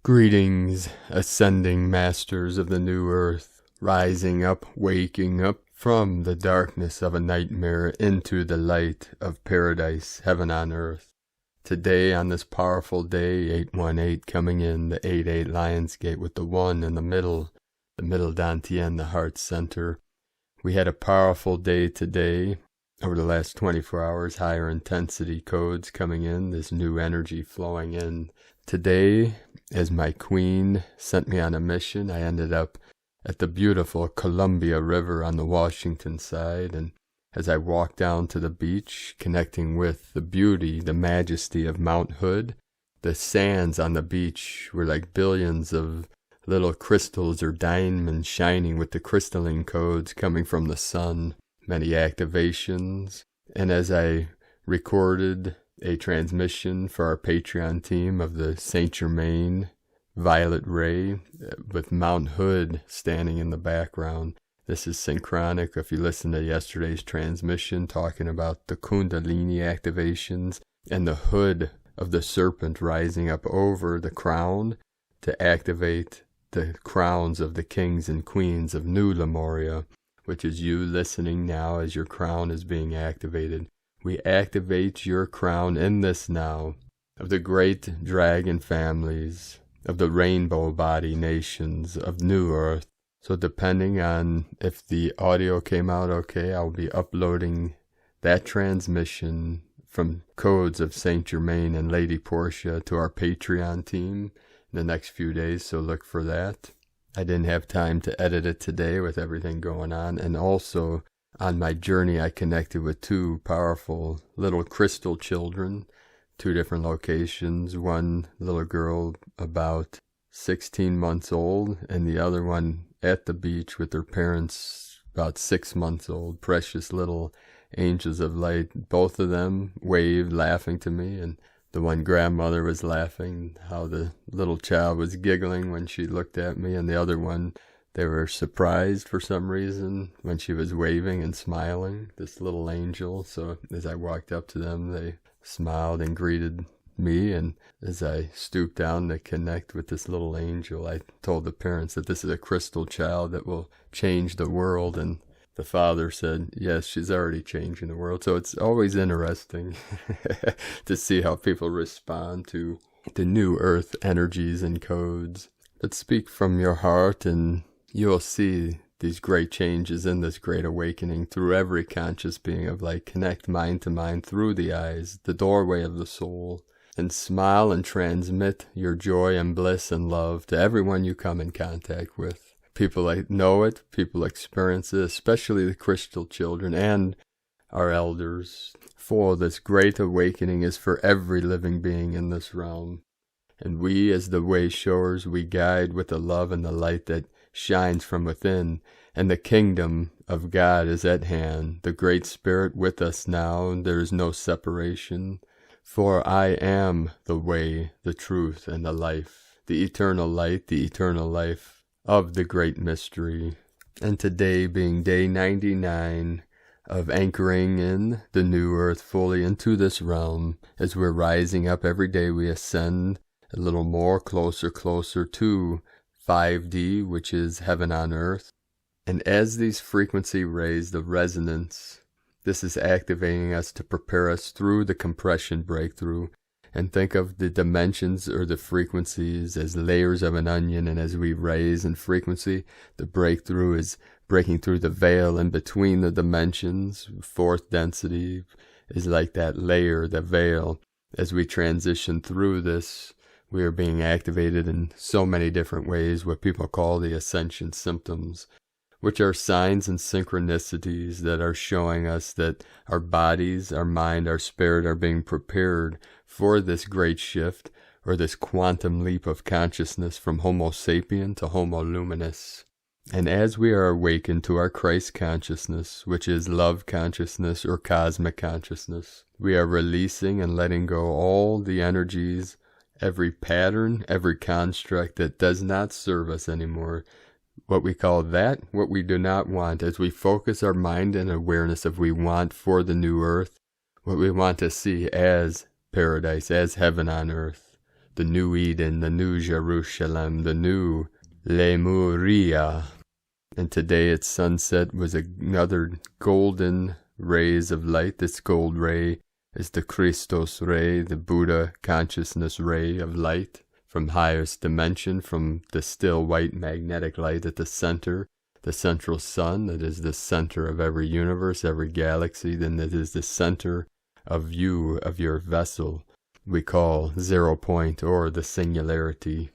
Greetings, ascending masters of the new earth, rising up, waking up from the darkness of a nightmare into the light of paradise, heaven on earth. Today, on this powerful day, 818 coming in, the 88 Lionsgate with the 1 in the middle Dantian, the heart center. We had a powerful day today. Over the last 24 hours, higher intensity codes coming in, this new energy flowing in. Today, as my queen sent me on a mission, I ended up at the beautiful Columbia River on the Washington side, and as I walked down to the beach, connecting with the beauty, the majesty of Mount Hood, the sands on the beach were like billions of little crystals or diamonds shining with the crystalline codes coming from the sun, many activations, and as I recorded a transmission for our Patreon team of the Saint Germain Violet Ray with Mount Hood standing in the background. This is synchronic. If you listen to yesterday's transmission talking about the Kundalini activations and the hood of the serpent rising up over the crown to activate the crowns of the kings and queens of New Lemuria, which is you listening now as your crown is being activated. We activate your crown in this now, of the great dragon families, of the rainbow body nations, of New Earth. So depending on if the audio came out okay, I'll be uploading that transmission from codes of Saint Germain and Lady Portia to our Patreon team in the next few days, so look for that. I didn't have time to edit it today with everything going on, and also on my journey, I connected with two powerful little crystal children, two different locations. One little girl about 16 months old, and the other one at the beach with their parents about 6 months old. Precious little angels of light. Both of them waved, laughing to me, and the one grandmother was laughing, how the little child was giggling when she looked at me, and the other one, they were surprised for some reason when she was waving and smiling, this little angel. So as I walked up to them, they smiled and greeted me. And as I stooped down to connect with this little angel, I told the parents that this is a crystal child that will change the world. And the father said, yes, she's already changing the world. So it's always interesting to see how people respond to the new earth energies and codes. But speak from your heart, and you will see these great changes in this great awakening through every conscious being of light. Connect mind to mind through the eyes, the doorway of the soul, and smile and transmit your joy and bliss and love to everyone you come in contact with. People know it, people experience it, especially the crystal children and our elders. For this great awakening is for every living being in this realm. And we, as the Wayshowers, we guide with the love and the light that shines from within, and the kingdom of God is at hand, the Great Spirit with us now, there is no separation. For I am the way, the truth, and the life, the eternal light, the eternal life of the great mystery. And today being day 99 of anchoring in the new earth fully into this realm, as we're rising up every day we ascend a little more, closer to 5D, which is heaven on earth. And as these frequency raise the resonance, this is activating us to prepare us through the compression breakthrough. And think of the dimensions or the frequencies as layers of an onion, and as we raise in frequency, the breakthrough is breaking through the veil in between the dimensions. Fourth density is like that layer, the veil. As we transition through this, we are being activated in so many different ways, what people call the Ascension symptoms, which are signs and synchronicities that are showing us that our bodies, our mind, our spirit are being prepared for this great shift, or this quantum leap of consciousness from Homo sapien to Homo luminous. And as we are awakened to our Christ consciousness, which is love consciousness or cosmic consciousness, we are releasing and letting go all the energies, every pattern, every construct that does not serve us anymore. What we call that, what we do not want, as we focus our mind and awareness of we want for the new earth, what we want to see as paradise, as heaven on earth. the new Eden, the new Jerusalem, the new Lemuria. And today its sunset was another golden rays of light. This gold ray is the Christos ray, the Buddha consciousness ray of light from highest dimension, from the still white magnetic light at the center, the central sun that is the center of every universe, every galaxy. Then it is the center of you, of your vessel, we call 0 point or the singularity.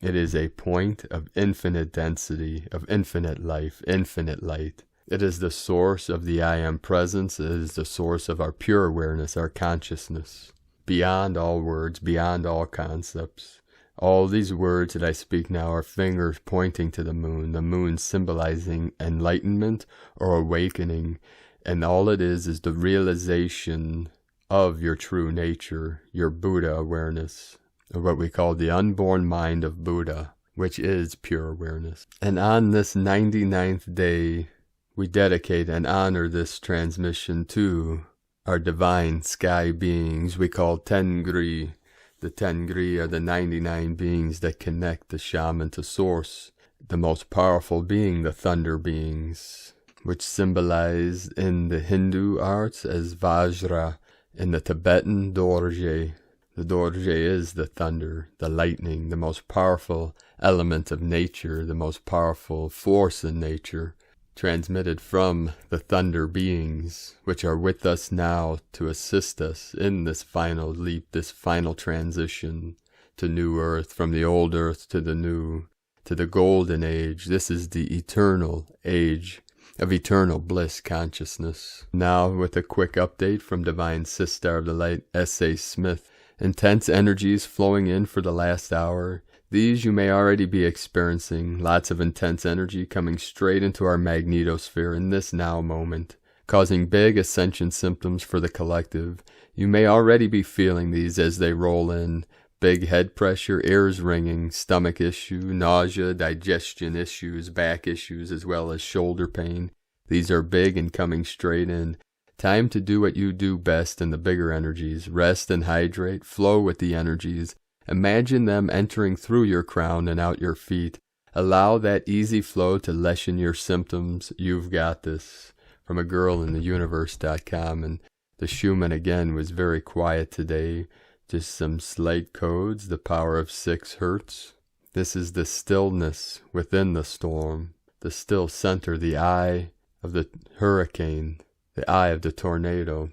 It is a point of infinite density, of infinite life, infinite light. It is the source of the I Am presence. It is the source of our pure awareness, our consciousness, beyond all words, beyond all concepts. All these words that I speak now are fingers pointing to the moon symbolizing enlightenment or awakening, and all it is the realization of your true nature, your Buddha awareness, or what we call the unborn mind of Buddha, which is pure awareness. And on this 99th day, we dedicate and honor this transmission to our divine sky beings we call Tengri. The Tengri are the 99 beings that connect the shaman to source, the most powerful being the thunder beings, which symbolize in the Hindu arts as Vajra, in the Tibetan Dorje. The Dorje is the thunder, the lightning, the most powerful element of nature, the most powerful force in nature, transmitted from the thunder beings, which are with us now to assist us in this final leap, this final transition to new earth, from the old earth to the new, to the golden age. This is the eternal age of eternal bliss consciousness. Now with a quick update from Divine Sister of the Light, S.A. Smith. Intense energies flowing in for the last hour. These you may already be experiencing. Lots of intense energy coming straight into our magnetosphere in this now moment, causing big ascension symptoms for the collective. You may already be feeling these as they roll in. Big head pressure, ears ringing, stomach issue, nausea, digestion issues, back issues, as well as shoulder pain. These are big and coming straight in. Time to do what you do best in the bigger energies. Rest and hydrate, flow with the energies. Imagine them entering through your crown and out your feet. Allow that easy flow to lessen your symptoms. You've got this. From a girl in the universe.com. And the Schumann again was very quiet today. Just some slight codes, the power of 6 hertz. This is the stillness within the storm. The still center, the eye of the hurricane. The eye of the tornado.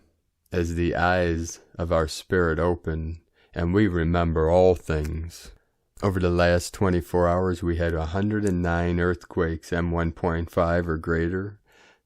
As the eyes of our spirit open, and we remember all things. Over the last 24 hours, we had 109 earthquakes, M1.5 or greater,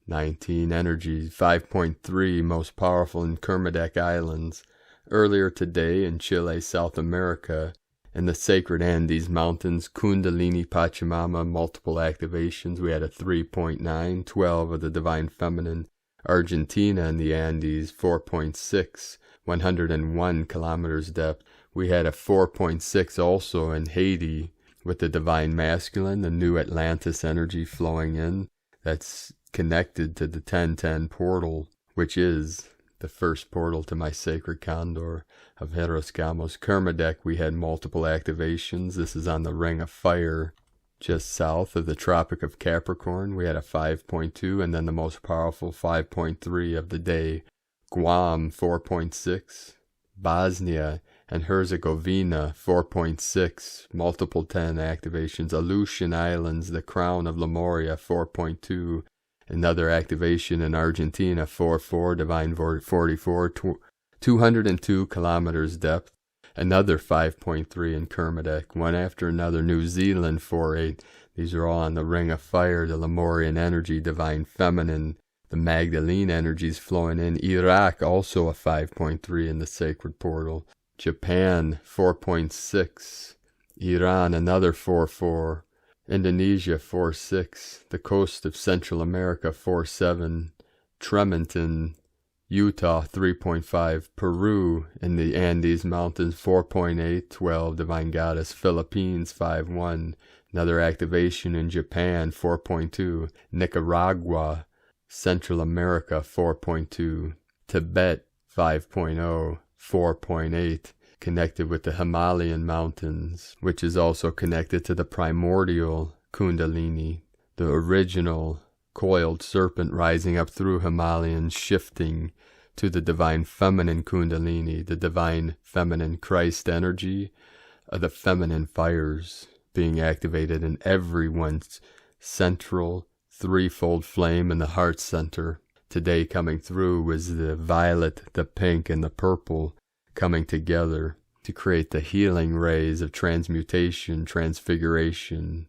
19 energies, 5.3 most powerful in Kermadec Islands. Earlier today in Chile, South America, in the sacred Andes Mountains, Kundalini Pachamama, multiple activations. We had a 3.9, 12 of the Divine Feminine. Argentina in the Andes, 4.6, 101 kilometers depth. We had a 4.6 also in Haiti with the Divine Masculine, the new Atlantis energy flowing in. That's connected to the 1010 portal, which is the first portal to my sacred Condor of Hieros, Gamos. Kermadec, we had multiple activations. This is on the Ring of Fire. Just south of the Tropic of Capricorn, we had a 5.2, and then the most powerful 5.3 of the day, Guam 4.6, Bosnia and Herzegovina 4.6, multiple 10 activations, Aleutian Islands, the Crown of Lemuria 4.2, another activation in Argentina 4.4, Divine 44, 202 kilometers depth. Another 5.3 in Kermadec, one after another. New Zealand 4.8. These are all on the Ring of Fire, the Lemurian energy, Divine Feminine, the Magdalene energies flowing in. Iraq also a 5.3 in the Sacred Portal. Japan 4.6. Iran another 4.4. Indonesia 4.6. The coast of Central America 4.7. Tremonton, Utah 3.5, Peru in the Andes Mountains 4.8, 12, Divine Goddess, Philippines 5.1, another activation in Japan 4.2, Nicaragua, Central America 4.2, Tibet 5.0, 4.8, connected with the Himalayan mountains, which is also connected to the primordial Kundalini, the original coiled serpent rising up through Himalayas, shifting to the divine feminine Kundalini, the divine feminine Christ energy, the feminine fires being activated in everyone's central threefold flame in the heart center. Today coming through was the violet, the pink, and the purple coming together to create the healing rays of transmutation, transfiguration,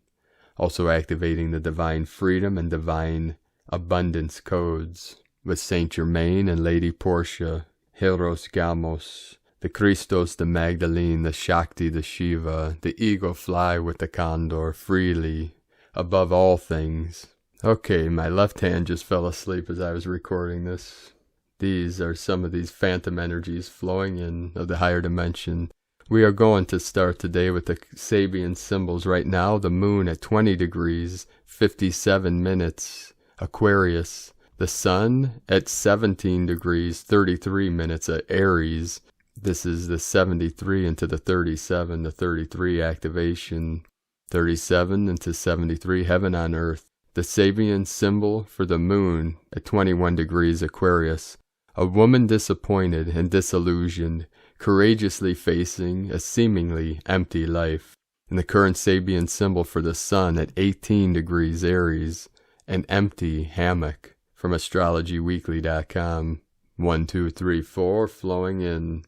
also activating the divine freedom and divine abundance codes with Saint Germain and Lady Portia, Hieros, Gamos, the Christos, the Magdalene, the Shakti, the Shiva, the eagle fly with the Condor freely, above all things. Okay, my left hand just fell asleep as I was recording this. These are some of these phantom energies flowing in of the higher dimension. We are going to start today with the Sabian symbols. Right now, the moon at 20 degrees, 57 minutes, Aquarius. The sun at 17 degrees, 33 minutes at Aries. This is the 73 into the 37, the 33 activation. 37 into 73, heaven on earth. The Sabian symbol for the moon at 21 degrees Aquarius. A woman disappointed and disillusioned, courageously facing a seemingly empty life. And the current Sabian symbol for the sun at 18 degrees Aries. An empty hammock. From astrologyweekly.com. 1, 2, 3, 4 flowing in.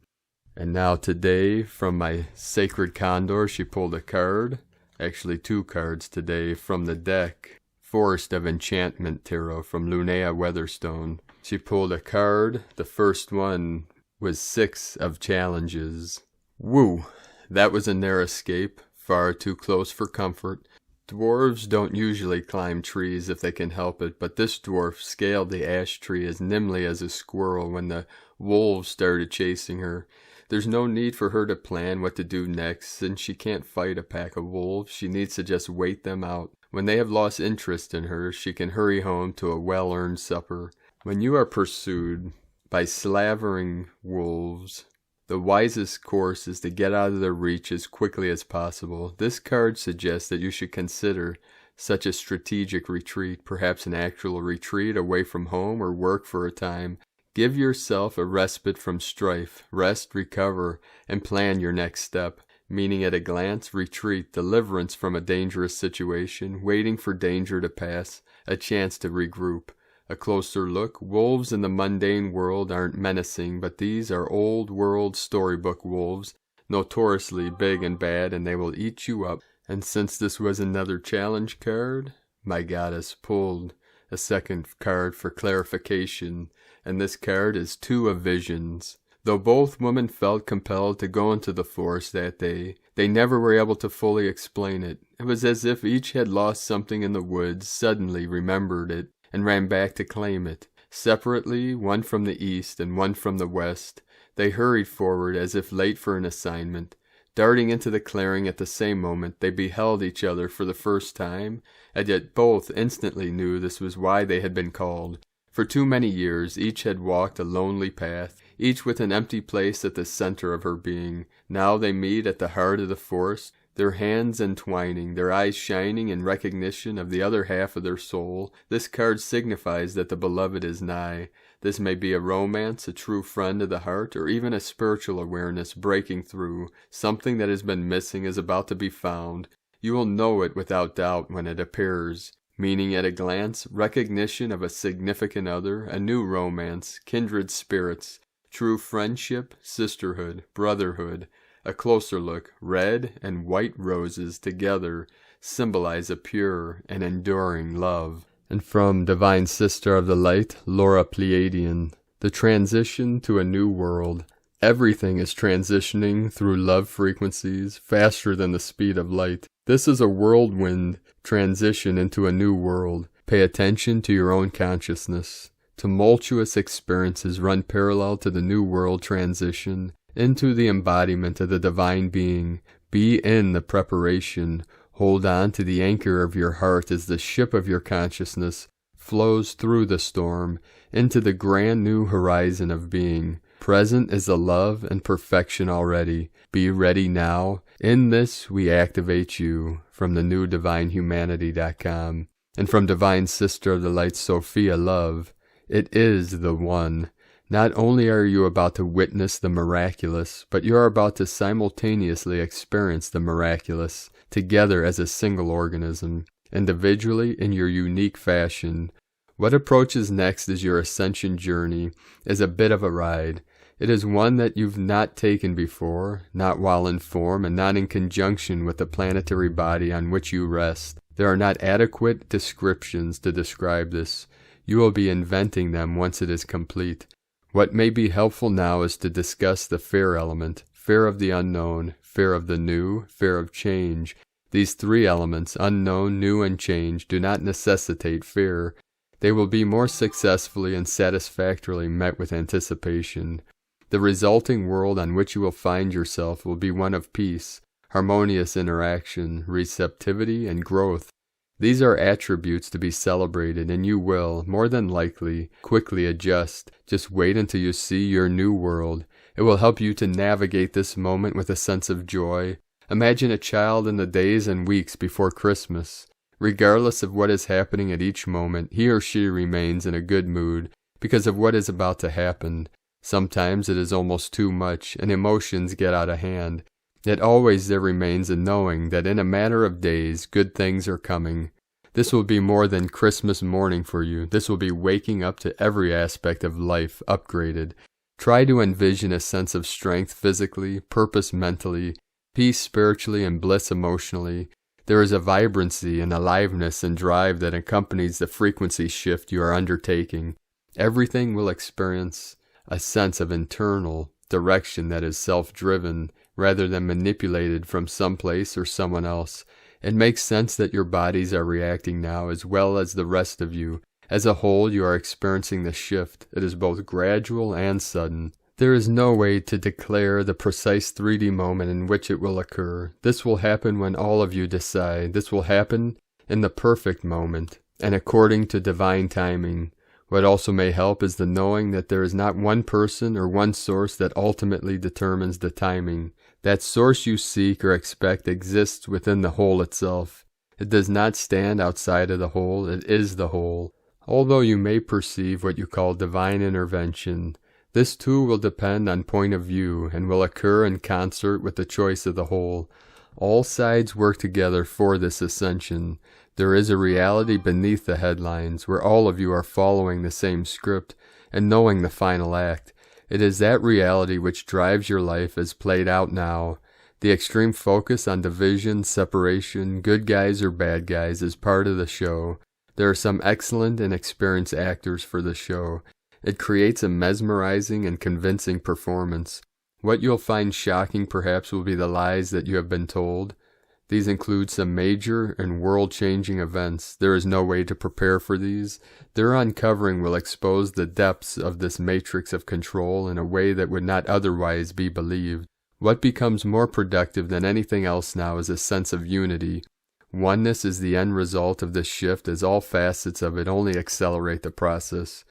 And now today from my sacred Condor, she pulled a card. Actually 2 cards today from the deck. Forest of Enchantment Tarot from Lunea Weatherstone. She pulled a card. The first one was 6 of Challenges. Woo! That was a narrow escape. Far too close for comfort. Dwarves don't usually climb trees if they can help it, but this dwarf scaled the ash tree as nimbly as a squirrel when the wolves started chasing her. There's no need for her to plan what to do next, since she can't fight a pack of wolves. She needs to just wait them out. When they have lost interest in her, she can hurry home to a well-earned supper. When you are pursued by slavering wolves, the wisest course is to get out of their reach as quickly as possible. This card suggests that you should consider such a strategic retreat, perhaps an actual retreat away from home or work for a time. Give yourself a respite from strife, rest, recover, and plan your next step. Meaning at a glance, retreat, deliverance from a dangerous situation, waiting for danger to pass, a chance to regroup. A closer look, wolves in the mundane world aren't menacing, but these are old world storybook wolves, notoriously big and bad, and they will eat you up. And since this was another challenge card, my goddess pulled a second card for clarification, and this card is 2 of Visions. Though both women felt compelled to go into the forest that day, they never were able to fully explain it. It was as if each had lost something in the woods, suddenly remembered it, and ran back to claim it. Separately, one from the east and one from the west, they hurried forward as if late for an assignment. Darting into the clearing at the same moment, they beheld each other for the first time, and yet both instantly knew this was why they had been called. For too many years, each had walked a lonely path, each with an empty place at the center of her being. Now they meet at the heart of the forest, their hands entwining, their eyes shining in recognition of the other half of their soul. This card signifies that the beloved is nigh. This may be a romance, a true friend of the heart, or even a spiritual awareness breaking through. Something that has been missing is about to be found. You will know it without doubt when it appears. Meaning at a glance, recognition of a significant other, a new romance, kindred spirits, true friendship, sisterhood, brotherhood. A closer look, red and white roses together symbolize a pure and enduring love. And from Divine Sister of the Light, Laura Pleiadian, the transition to a new world. Everything is transitioning through love frequencies faster than the speed of light. This is a whirlwind transition into a new world. Pay attention to your own consciousness. Tumultuous experiences run parallel to the new world transition into the embodiment of the divine being. Be in the preparation. Hold on to the anchor of your heart as the ship of your consciousness flows through the storm into the grand new horizon of being. Present is the love and perfection already. Be ready now. In this we activate you. From the new divinehumanity.com and from Divine Sister of the Light Sophia Love. It is the one. Not only are you about to witness the miraculous, but you are about to simultaneously experience the miraculous, together as a single organism, individually in your unique fashion. What approaches next is your ascension journey, is a bit of a ride. It is one that you've not taken before, not while in form and not in conjunction with the planetary body on which you rest. There are not adequate descriptions to describe this. You will be inventing them once it is complete. What may be helpful now is to discuss the fear element, fear of the unknown, fear of the new, fear of change. These three elements, unknown, new, and change, do not necessitate fear. They will be more successfully and satisfactorily met with anticipation. The resulting world on which you will find yourself will be one of peace, harmonious interaction, receptivity, and growth. These are attributes to be celebrated, and you will, more than likely, quickly adjust. Just wait until you see your new world. It will help you to navigate this moment with a sense of joy. Imagine a child in the days and weeks before Christmas. Regardless of what is happening at each moment, he or she remains in a good mood because of what is about to happen. Sometimes it is almost too much, and emotions get out of hand. Yet always there remains a knowing that in a matter of days, good things are coming. This will be more than Christmas morning for you. This will be waking up to every aspect of life upgraded. Try to envision a sense of strength physically, purpose mentally, peace spiritually, and bliss emotionally. There is a vibrancy and aliveness and drive that accompanies the frequency shift you are undertaking. Everything will experience a sense of internal direction that is self-driven rather than manipulated from someplace or someone else. It makes sense that your bodies are reacting now as well as the rest of you. As a whole, you are experiencing the shift. It is both gradual and sudden. There is no way to declare the precise 3D moment in which it will occur. This will happen when all of you decide. This will happen in the perfect moment and according to divine timing. What also may help is the knowing that there is not one person or one source that ultimately determines the timing. That source you seek or expect exists within the whole itself. It does not stand outside of the whole, it is the whole. Although you may perceive what you call divine intervention, this too will depend on point of view and will occur in concert with the choice of the whole. All sides work together for this ascension. There is a reality beneath the headlines where all of you are following the same script and knowing the final act. It is that reality which drives your life as played out now. The extreme focus on division, separation, good guys or bad guys is part of the show. There are some excellent and experienced actors for the show. It creates a mesmerizing and convincing performance. What you'll find shocking perhaps will be the lies that you have been told. These include some major and world-changing events. There is no way to prepare for these. Their uncovering will expose the depths of this matrix of control in a way that would not otherwise be believed. What becomes more productive than anything else now is a sense of unity. Oneness is the end result of this shift, as all facets of it only accelerate the process.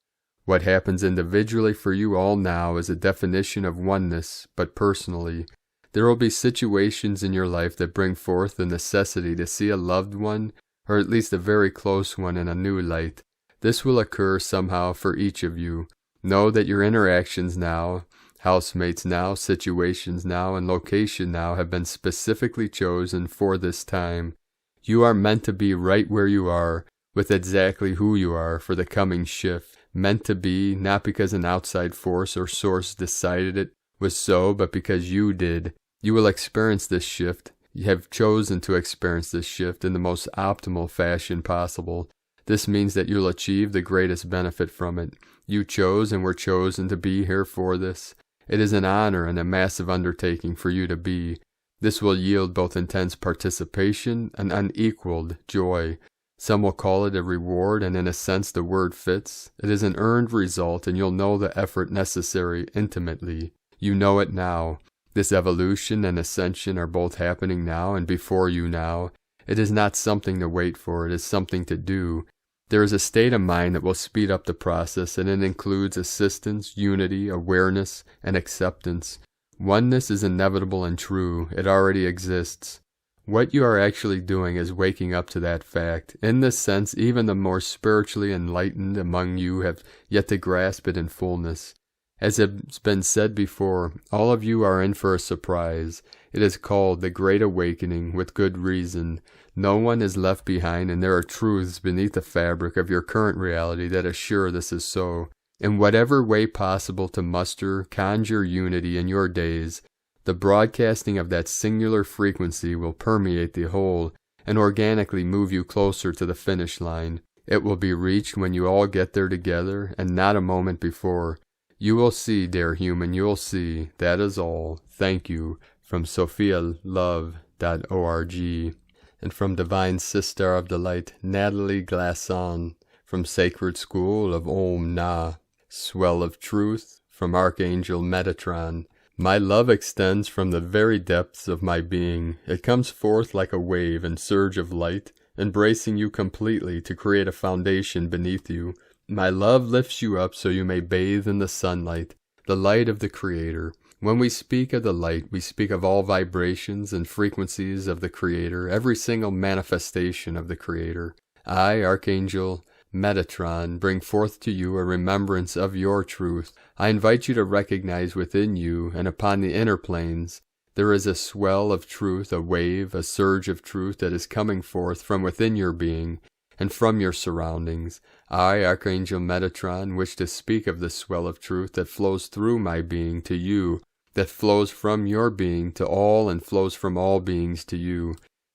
What happens individually for you all now is a definition of oneness, but personally. There will be situations in your life that bring forth the necessity to see a loved one, or at least a very close one, in a new light. This will occur somehow for each of you. Know that your interactions now, housemates now, situations now, and location now have been specifically chosen for this time. You are meant to be right where you are, with exactly who you are for the coming shift. Meant to be, not because an outside force or source decided it was so, but because you did. You will experience this shift. You have chosen to experience this shift in the most optimal fashion possible. This means that you'll achieve the greatest benefit from it. You chose and were chosen to be here for this. It is an honor and a massive undertaking for you to be. This will yield both intense participation and unequaled joy. Some will call it a reward, and in a sense the word fits. It is an earned result, and you'll know the effort necessary intimately. You know it now. This evolution and ascension are both happening now and before you now. It is not something to wait for, it is something to do. There is a state of mind that will speed up the process, and it includes assistance, unity, awareness, and acceptance. Oneness is inevitable and true. It already exists. What you are actually doing is waking up to that fact. In this sense, even the more spiritually enlightened among you have yet to grasp it in fullness. As has been said before, all of you are in for a surprise. It is called the Great Awakening, with good reason. No one is left behind, and there are truths beneath the fabric of your current reality that assure this is so. In whatever way possible to muster, conjure unity in your days, the broadcasting of that singular frequency will permeate the whole and organically move you closer to the finish line. It will be reached when you all get there together, and not a moment before. You will see, dear human, you will see. That is all. Thank you. From SophiaLove.org. And from Divine Sister of the Light, Natalie Glasson. From Sacred School of Om Na. Swell of Truth. From Archangel Metatron. My love extends from the very depths of my being. It comes forth like a wave and surge of light, embracing you completely to create a foundation beneath you. My love lifts you up so you may bathe in the sunlight, the light of the Creator. When we speak of the light, we speak of all vibrations and frequencies of the Creator, every single manifestation of the Creator. I, Archangel Metatron, bring forth to you a remembrance of your truth. I invite you to recognize within you and upon the inner planes there is a swell of truth, a wave, a surge of truth that is coming forth from within your being and from your surroundings. I, Archangel Metatron, wish to speak of the swell of truth that flows through my being to you, that flows from your being to all and flows from all beings to you.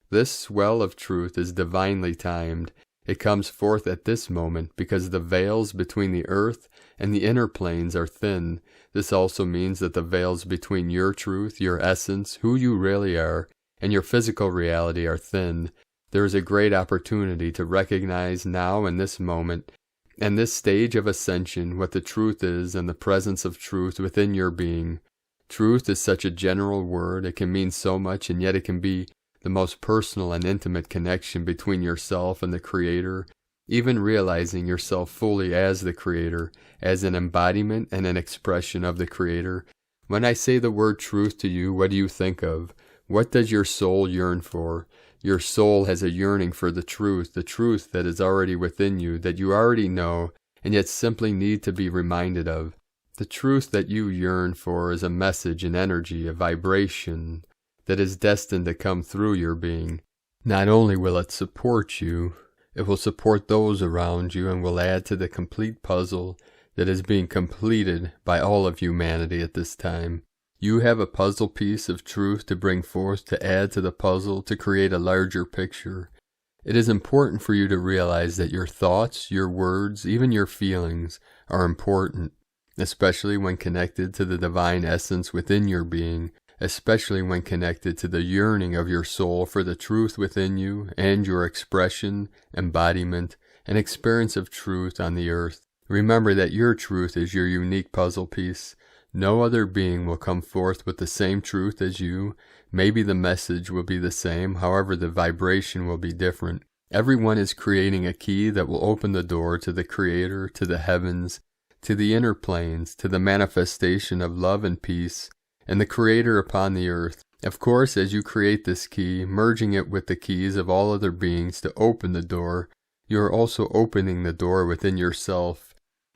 This swell of truth is divinely timed. It comes forth at this moment because the veils between the earth and the inner planes are thin. This also means that the veils between your truth, your essence, who you really are, and your physical reality are thin. There is a great opportunity to recognize now in this moment and this stage of ascension what the truth is and the presence of truth within your being. Truth is such a general word. It can mean so much, and yet it can be the most personal and intimate connection between yourself and the Creator, even realizing yourself fully as the Creator, as an embodiment and an expression of the Creator. When I say the word truth to you, what do you think of? What does your soul yearn for? Your soul has a yearning for the truth that is already within you, that you already know, and yet simply need to be reminded of. The truth that you yearn for is a message, an energy, a vibration that is destined to come through your being. Not only will it support you, it will support those around you and will add to the complete puzzle that is being completed by all of humanity at this time. You have a puzzle piece of truth to bring forth to add to the puzzle to create a larger picture. It is important for you to realize that your thoughts, your words, even your feelings are important, especially when connected to the divine essence within your being, especially when connected to the yearning of your soul for the truth within you and your expression, embodiment, and experience of truth on the earth. Remember that your truth is your unique puzzle piece. No other being will come forth with the same truth as you. Maybe the message will be the same, however the vibration will be different. Everyone is creating a key that will open the door to the Creator, to the heavens, to the inner planes, to the manifestation of love and peace, and the Creator upon the earth. Of course, as you create this key, merging it with the keys of all other beings to open the door, you are also opening the door within yourself.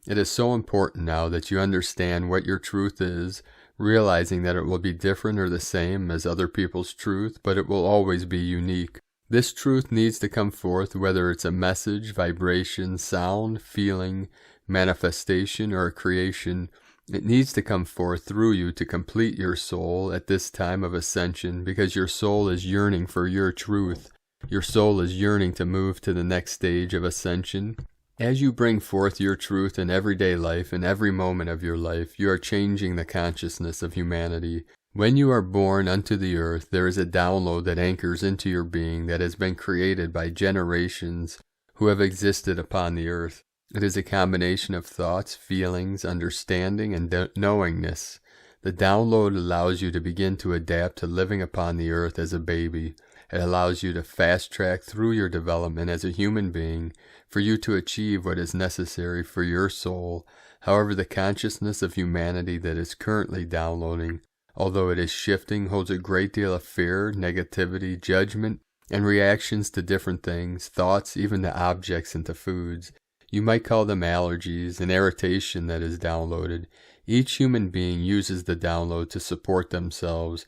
It is so important now that you understand what your truth is, realizing that it will be different or the same as other people's truth, but it will always be unique. This truth needs to come forth, whether it's a message, vibration, sound, feeling, manifestation, or a creation. It needs to come forth through you to complete your soul at this time of ascension, because your soul is yearning for your truth. Your soul is yearning to move to the next stage of ascension. As you bring forth your truth in everyday life, in every moment of your life, you are changing the consciousness of humanity. When you are born unto the earth, there is a download that anchors into your being that has been created by generations who have existed upon the earth. It is a combination of thoughts, feelings, understanding, and knowingness. The download allows you to begin to adapt to living upon the earth as a baby. It allows you to fast track through your development as a human being for you to achieve what is necessary for your soul. However, the consciousness of humanity that is currently downloading, although it is shifting, holds a great deal of fear, negativity, judgment, and reactions to different things, thoughts, even to objects and to foods. You might call them allergies, an irritation that is downloaded. Each human being uses the download to support themselves.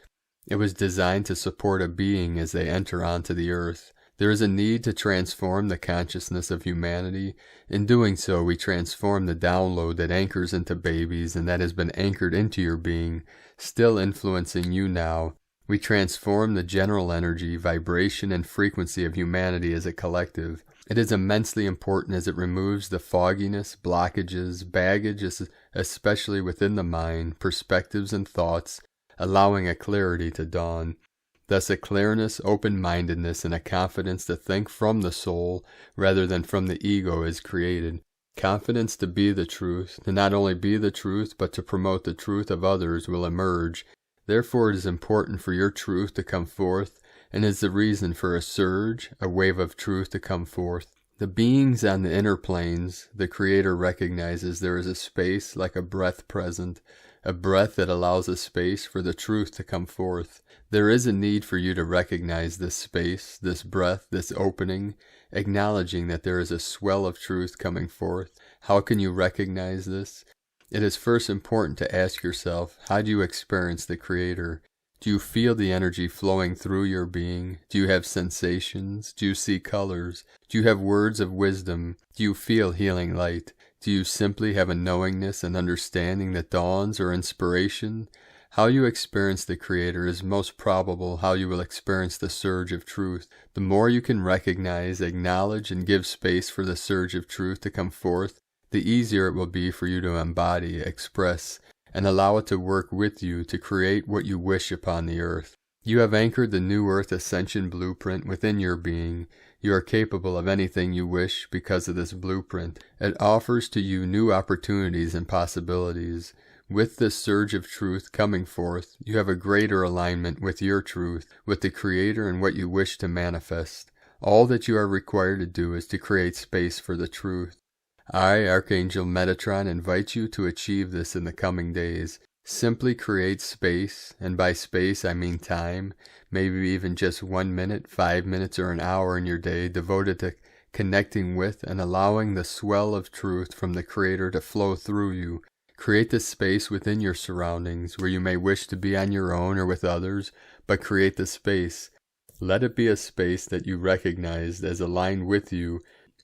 It was designed to support a being as they enter onto the earth. There is a need to transform the consciousness of humanity. In doing so, we transform the download that anchors into babies and that has been anchored into your being, still influencing you now. We transform the general energy, vibration, and frequency of humanity as a collective. It is immensely important as it removes the fogginess, blockages, baggage, especially within the mind, perspectives and thoughts, allowing a clarity to dawn. Thus a clearness, open-mindedness, and a confidence to think from the soul rather than from the ego is created. Confidence to be the truth, to not only be the truth, but to promote the truth of others will emerge. Therefore it is important for your truth to come forth, and is the reason for a surge, a wave of truth to come forth. The beings on the inner planes, the Creator recognizes there is a space like a breath present, a breath that allows a space for the truth to come forth. There is a need for you to recognize this space, this breath, this opening, acknowledging that there is a swell of truth coming forth. How can you recognize this? It is first important to ask yourself, how do you experience the Creator? Do you feel the energy flowing through your being? Do you have sensations? Do you see colors? Do you have words of wisdom? Do you feel healing light? Do you simply have a knowingness and understanding that dawns or inspiration? How you experience the Creator is most probable how you will experience the surge of truth. The more you can recognize, acknowledge, and give space for the surge of truth to come forth, the easier it will be for you to embody, express, and allow it to work with you to create what you wish upon the earth. You have anchored the New Earth Ascension blueprint within your being. You are capable of anything you wish because of this blueprint. It offers to you new opportunities and possibilities. With this surge of truth coming forth, you have a greater alignment with your truth, with the Creator and what you wish to manifest. All that you are required to do is to create space for the truth. I, Archangel Metatron, invite you to achieve this in the coming days. Simply create space, and by space I mean time, maybe even just 1 minute, 5 minutes, or an hour in your day devoted to connecting with and allowing the swell of truth from the Creator to flow through you. Create the space within your surroundings where you may wish to be on your own or with others, but create the space. Let it be a space that you recognize as aligned with you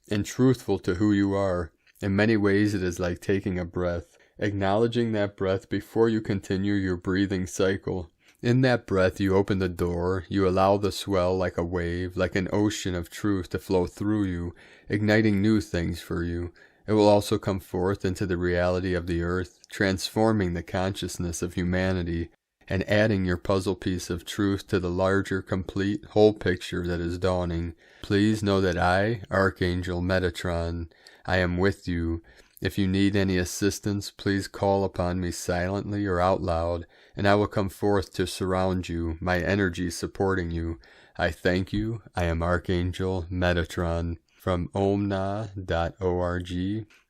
and truthful to who you are. In many ways it is like taking a breath, acknowledging that breath before you continue your breathing cycle. In that breath you open the door, you allow the swell like a wave, like an ocean of truth to flow through you, igniting new things for you. It will also come forth into the reality of the earth, transforming the consciousness of humanity and adding your puzzle piece of truth to the larger, complete, whole picture that is dawning. Please know that I, Archangel Metatron, I am with you. If you need any assistance, please call upon me silently or out loud, and I will come forth to surround you, my energy supporting you. I thank you. I am Archangel Metatron. From omna.org,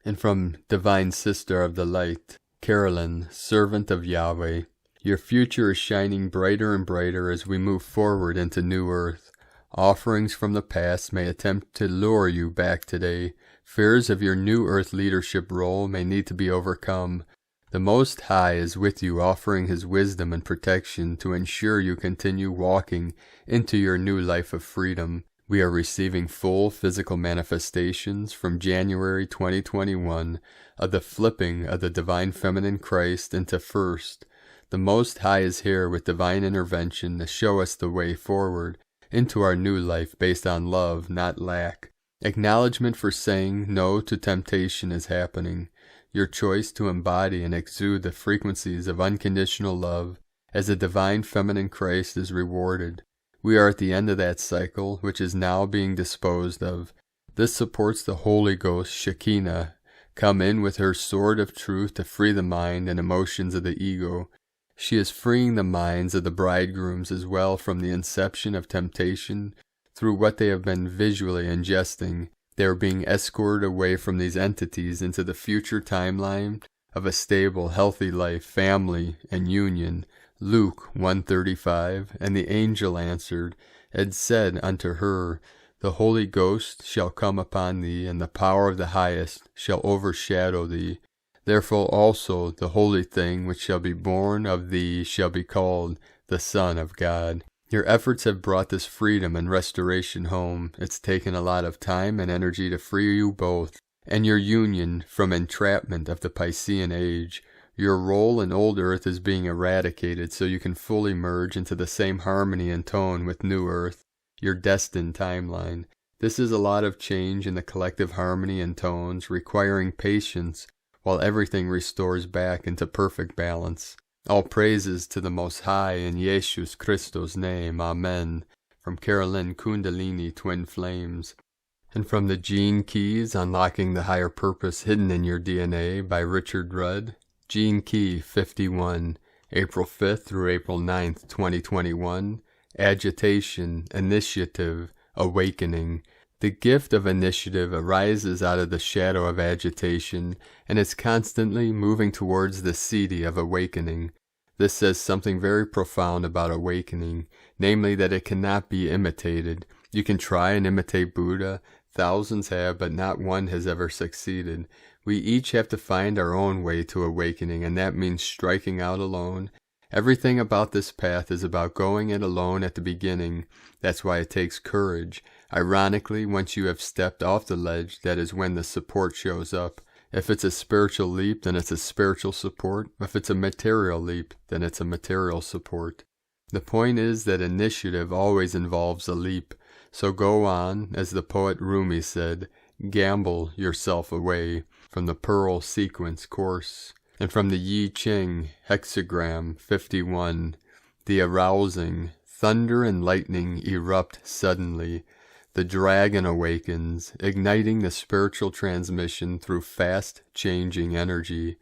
and from Divine Sister of the Light, Carolyn, Servant of Yahweh. Your future is shining brighter and brighter as we move forward into New Earth. Offerings from the past may attempt to lure you back today. Fears of your New Earth leadership role may need to be overcome. The Most High is with you, offering His wisdom and protection to ensure you continue walking into your new life of freedom. We are receiving full physical manifestations from January 2021 of the flipping of the Divine Feminine Christ into First. The Most High is here with divine intervention to show us the way forward into our new life based on love, not lack. Acknowledgement for saying no to temptation is happening. Your choice to embody and exude the frequencies of unconditional love as the Divine Feminine Christ is rewarded. We are at the end of that cycle, which is now being disposed of. This supports the Holy Ghost, Shekinah, come in with her sword of truth to free the mind and emotions of the ego. She is freeing the minds of the bridegrooms as well from the inception of temptation through what they have been visually ingesting. They are being escorted away from these entities into the future timeline of a stable, healthy life, family, and union. Luke 1:35, and the angel answered, and said unto her, The Holy Ghost shall come upon thee, and the power of the Highest shall overshadow thee. Therefore also the holy thing which shall be born of thee shall be called the Son of God. Your efforts have brought this freedom and restoration home. It's taken a lot of time and energy to free you both, and your union from entrapment of the Piscean age. Your role in old Earth is being eradicated so you can fully merge into the same harmony and tone with new Earth, your destined timeline. This is a lot of change in the collective harmony and tones, requiring patience while everything restores back into perfect balance. All praises to the Most High in Jesus Christo's name. Amen. From Caroline Kundalini Twin Flames. And from the Gene Keys, Unlocking the Higher Purpose Hidden in Your DNA by Richard Rudd. Gene Key 51, April 5th through April 9th, 2021. Agitation, Initiative, Awakening. The gift of initiative arises out of the shadow of agitation and is constantly moving towards the siddhi of awakening. This says something very profound about awakening, namely that it cannot be imitated. You can try and imitate Buddha, thousands have, but not one has ever succeeded. We each have to find our own way to awakening, and that means striking out alone. Everything about this path is about going it alone at the beginning. That's why it takes courage. Ironically, once you have stepped off the ledge, that is when the support shows up. If it's a spiritual leap, then it's a spiritual support. If it's a material leap, then it's a material support. The point is that initiative always involves a leap. So go on, as the poet Rumi said, gamble yourself away from the Pearl Sequence course. And from the Yi Ching hexagram 51, the arousing, thunder and lightning erupt suddenly. The dragon awakens, igniting the spiritual transmission through fast-changing energy.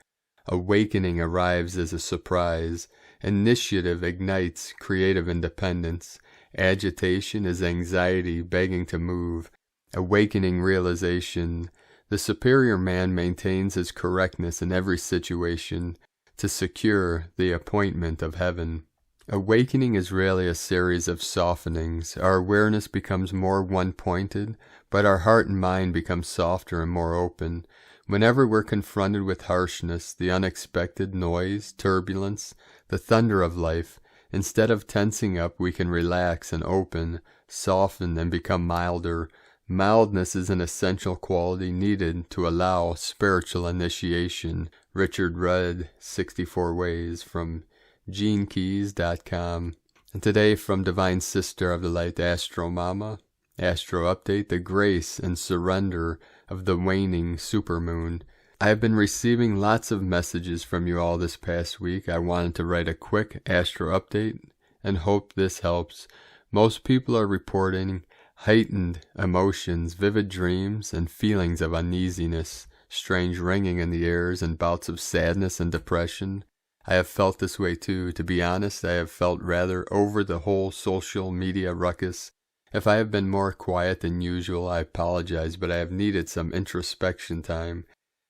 Awakening arrives as a surprise. Initiative ignites creative independence. Agitation is anxiety begging to move. Awakening realization. The superior man maintains his correctness in every situation to secure the appointment of heaven. Awakening is really a series of softenings. Our awareness becomes more one-pointed, but our heart and mind become softer and more open. Whenever we're confronted with harshness, the unexpected noise, turbulence, the thunder of life, instead of tensing up, we can relax and open, soften, and become milder. Mildness is an essential quality needed to allow spiritual initiation. Richard Rudd, 64 Ways, from GeneKeys.com. And today from Divine Sister of the Light, Astro Mama, Astro Update, the grace and surrender of the waning supermoon. I have been receiving lots of messages from you all this past week. I wanted to write a quick Astro Update and hope this helps. Most people are reporting heightened emotions, vivid dreams, and feelings of uneasiness, strange ringing in the ears, and bouts of sadness and depression. I have felt this way too. To be honest, I have felt rather over the whole social media ruckus. If I have been more quiet than usual, I apologize, but I have needed some introspection time.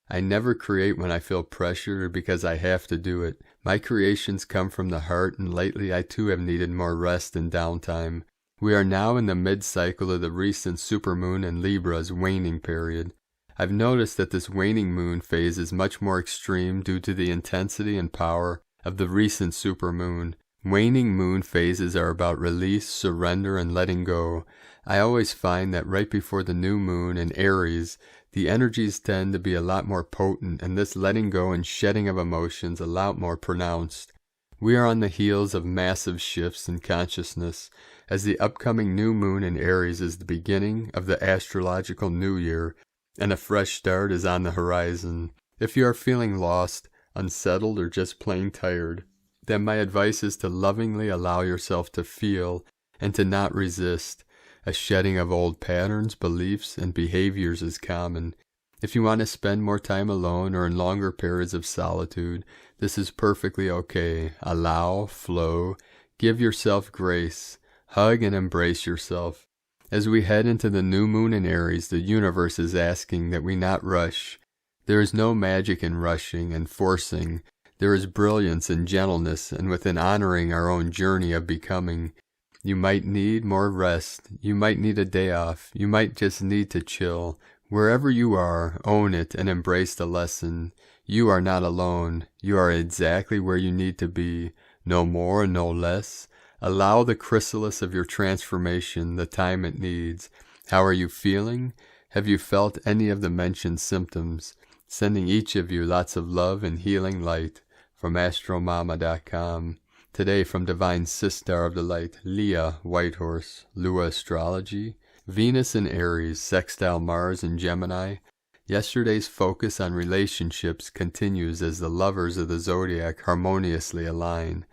I never create when I feel pressured or because I have to do it. My creations come from the heart, and lately I too have needed more rest and downtime. We are now in the mid-cycle of the recent supermoon in Libra's waning period. I've noticed that this waning moon phase is much more extreme due to the intensity and power of the recent supermoon. Waning moon phases are about release, surrender, and letting go. I always find that right before the new moon in Aries, the energies tend to be a lot more potent, and this letting go and shedding of emotions a lot more pronounced. We are on the heels of massive shifts in consciousness, as the upcoming new moon in Aries is the beginning of the astrological new year, and a fresh start is on the horizon. If you are feeling lost, unsettled, or just plain tired, then my advice is to lovingly allow yourself to feel and to not resist. A shedding of old patterns, beliefs, and behaviors is common. If you want to spend more time alone or in longer periods of solitude, this is perfectly okay. Allow, flow, give yourself grace, hug and embrace yourself. As we head into the new moon in Aries, the universe is asking that we not rush. There is no magic in rushing and forcing. There is brilliance in gentleness and within honoring our own journey of becoming. You might need more rest. You might need a day off. You might just need to chill. Wherever you are, own it and embrace the lesson. You are not alone. You are exactly where you need to be. No more, no less. Allow the chrysalis of your transformation the time it needs. How are you feeling? Have you felt any of the mentioned symptoms? Sending each of you lots of love and healing light. From astromama.com. Today from Divine Sister of the Light, Leah Whitehorse, Lua Astrology, Venus in Aries, sextile Mars in Gemini. Yesterday's focus on relationships continues as the lovers of the zodiac harmoniously align.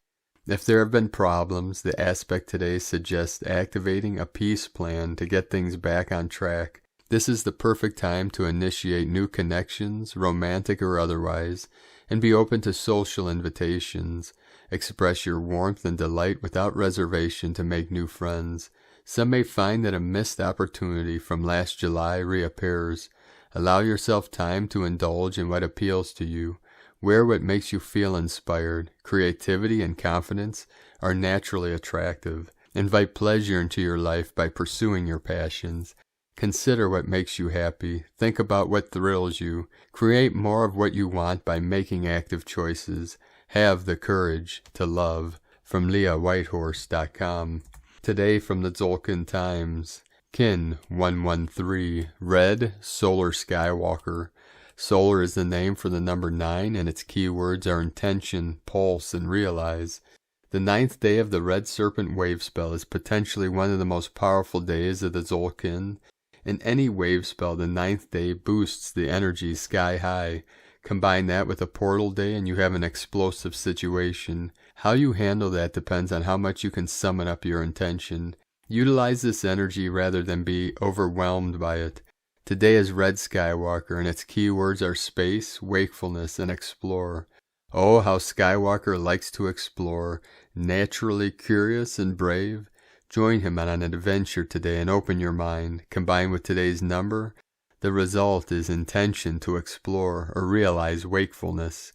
If there have been problems, the aspect today suggests activating a peace plan to get things back on track. This is the perfect time to initiate new connections, romantic or otherwise, and be open to social invitations. Express your warmth and delight without reservation to make new friends. Some may find that a missed opportunity from last July reappears. Allow yourself time to indulge in what appeals to you. Wear what makes you feel inspired. Creativity and confidence are naturally attractive. Invite pleasure into your life by pursuing your passions. Consider what makes you happy. Think about what thrills you. Create more of what you want by making active choices. Have the courage to love. From LeahWhitehorse.com. Today from the Tzolk'in Times. Kin 113. Red Solar Skywalker. Solar is the name for the number 9, and its keywords are intention, pulse, and realize. The 9th day of the Red Serpent wave spell is potentially one of the most powerful days of the Tzolk'in. In any wave spell, the 9th day boosts the energy sky high. Combine that with a portal day and you have an explosive situation. How you handle that depends on how much you can summon up your intention. Utilize this energy rather than be overwhelmed by it. Today is Red Skywalker, and its keywords are space, wakefulness, and explore. Oh, how Skywalker likes to explore, naturally curious and brave. Join him on an adventure today and open your mind. Combined with today's number, the result is intention to explore or realize wakefulness.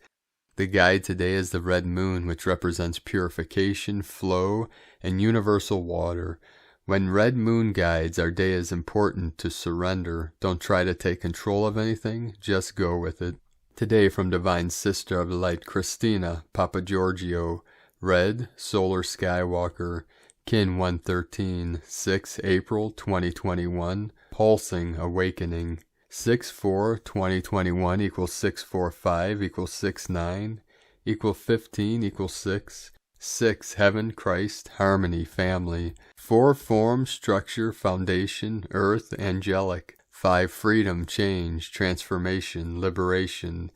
The guide today is the red moon, which represents purification, flow, and universal water. When red moon guides, our day is important to surrender. Don't try to take control of anything, just go with it. Today from Divine Sister of the Light, Christina Papa Giorgio, Red Solar Skywalker, Kin 113, 6 April 2021, Pulsing Awakening. 6/4/2021 equals 645 equals 69 equal 15 equals 6. 6 Heaven, Christ, Harmony, Family. 4 Form, Structure, Foundation, Earth, Angelic. 5 Freedom, Change, Transformation, Liberation.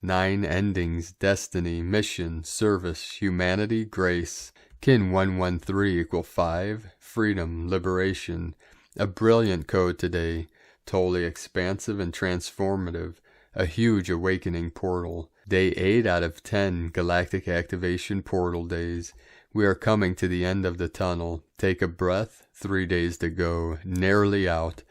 9 Endings, Destiny, Mission, Service, Humanity, Grace. Kin 113 equal 5 Freedom, Liberation. A brilliant code today. Totally expansive and transformative, a huge awakening portal. Day 8 out of 10 Galactic Activation portal days. We are coming to the end of the tunnel. Take a breath, 3 days to go, nearly out.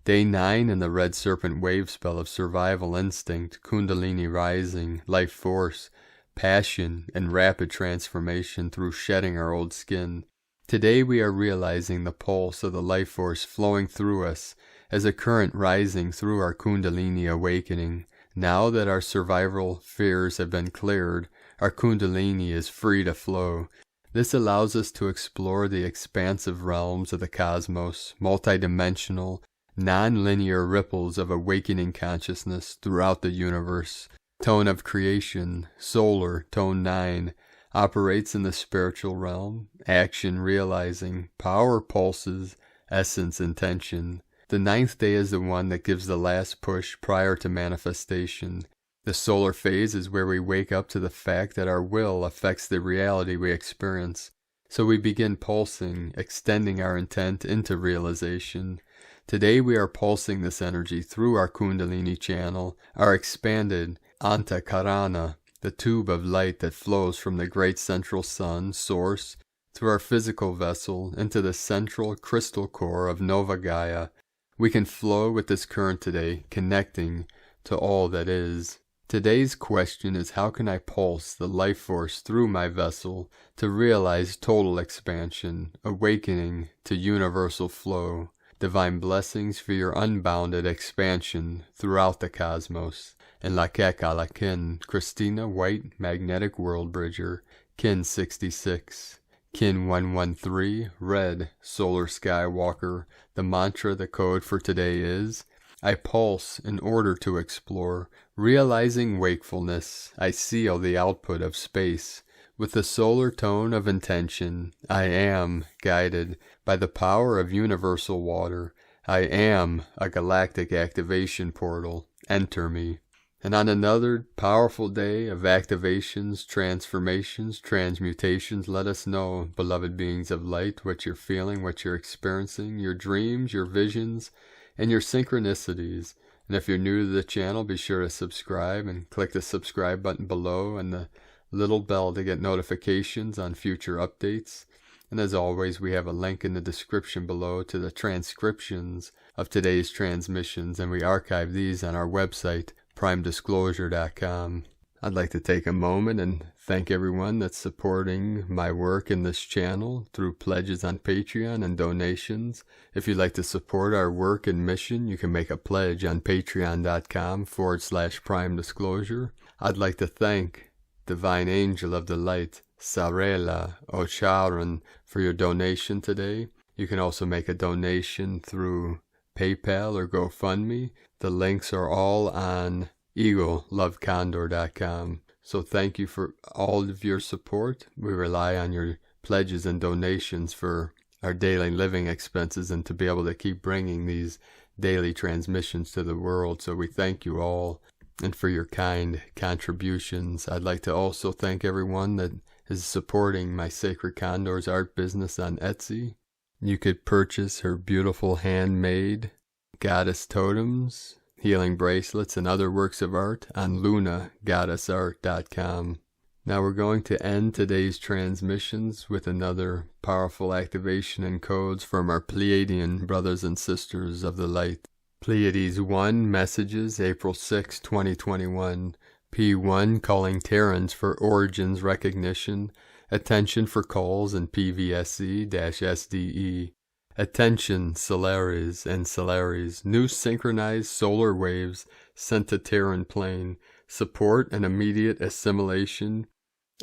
Day 9 in the Red Serpent wave spell of survival instinct, Kundalini rising, life force, passion, and rapid transformation through shedding our old skin. Today we are realizing the pulse of the life force flowing through us, as a current rising through our Kundalini awakening. Now that our survival fears have been cleared, our Kundalini is free to flow. This allows us to explore the expansive realms of the cosmos, multidimensional, non-linear ripples of awakening consciousness throughout the universe. Tone of creation, solar, tone 9, operates in the spiritual realm, action realizing, power pulses, essence intention. The 9th day is the one that gives the last push prior to manifestation. The solar phase is where we wake up to the fact that our will affects the reality we experience. So we begin pulsing, extending our intent into realization. Today we are pulsing this energy through our Kundalini channel, our expanded Antakarana, the tube of light that flows from the great central sun source through our physical vessel into the central crystal core of Nova Gaia. We can flow with this current today, connecting to all that is. Today's question is, how can I pulse the life force through my vessel to realize total expansion, awakening to universal flow, divine blessings for your unbounded expansion throughout the cosmos. And Lakek Alakin, Christina White, Magnetic World Bridger, Kin 66. Kin 113, Red, Solar Skywalker. The mantra, the code for today is, I pulse in order to explore. Realizing wakefulness, I seal the output of space. With the solar tone of intention, I am guided by the power of universal water. I am a galactic activation portal. Enter me. And on another powerful day of activations, transformations, transmutations, let us know, beloved beings of light, what you're feeling, what you're experiencing, your dreams, your visions, and your synchronicities. And if you're new to the channel, be sure to subscribe and click the subscribe button below and the little bell to get notifications on future updates. And as always, we have a link in the description below to the transcriptions of today's transmissions, and we archive these on our website, primedisclosure.com. I'd like to take a moment and thank everyone that's supporting my work in this channel through pledges on Patreon and donations. If you'd like to support our work and mission, you can make a pledge on patreon.com/primedisclosure. I'd like to thank Divine Angel of the Light, Sarela Ocharan, for your donation today. You can also make a donation through PayPal or GoFundMe. The links are all on eaglelovecondor.com. So thank you for all of your support. We rely on your pledges and donations for our daily living expenses and to be able to keep bringing these daily transmissions to the world. So we thank you all and for your kind contributions. I'd like to also thank everyone that is supporting my Sacred Condors art business on Etsy. You could purchase her beautiful handmade goddess totems, healing bracelets, and other works of art on lunagoddessart.com. Now we're going to end today's transmissions with another powerful activation and codes from our Pleiadian brothers and sisters of the light. Pleiades 1 messages, April 6, 2021. P1 calling Terrans for origins recognition. Attention for calls in PVSC-SDE. Attention, Solaris and Solaris. New synchronized solar waves sent to Terran plane. Support and immediate assimilation.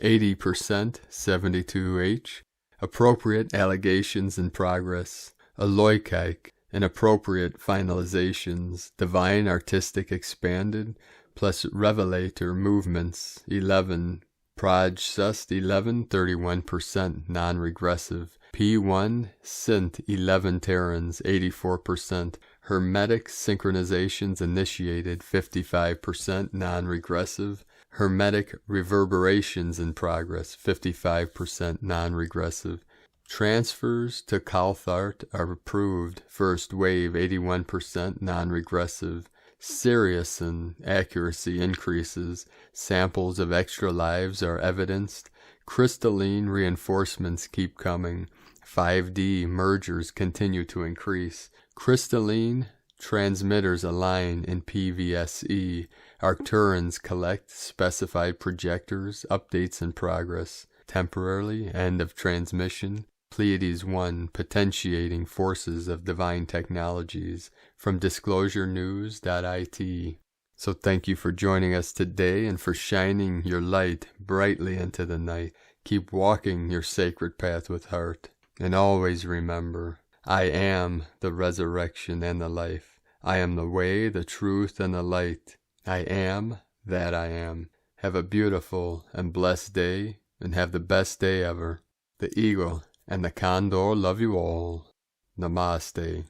80%, 72H. Appropriate allegations in progress. Aloikaik. Inappropriate finalizations. Divine artistic expanded. Plus revelator movements. 11. Praj Sust 11, 31%, non-regressive. P1, Sint 11 Terrans, 84%. Hermetic synchronizations initiated, 55%, non-regressive. Hermetic reverberations in progress, 55%, non-regressive. Transfers to Calthart are approved, first wave, 81%, non-regressive. Siriusan accuracy increases. Samples of extra lives are evidenced. Crystalline reinforcements keep coming. 5D mergers continue to increase. Crystalline transmitters align in PVSE. Arcturans collect specified projectors. Updates in progress. Temporarily end of transmission. Pleiades 1 potentiating forces of divine technologies from disclosurenews.it. So thank you for joining us today and for shining your light brightly into the night. Keep walking your sacred path with heart. And always remember, I am the resurrection and the life. I am the way, the truth, and the light. I am that I am. Have a beautiful and blessed day, and have the best day ever. The Eagle and the Condor love you all. Namaste.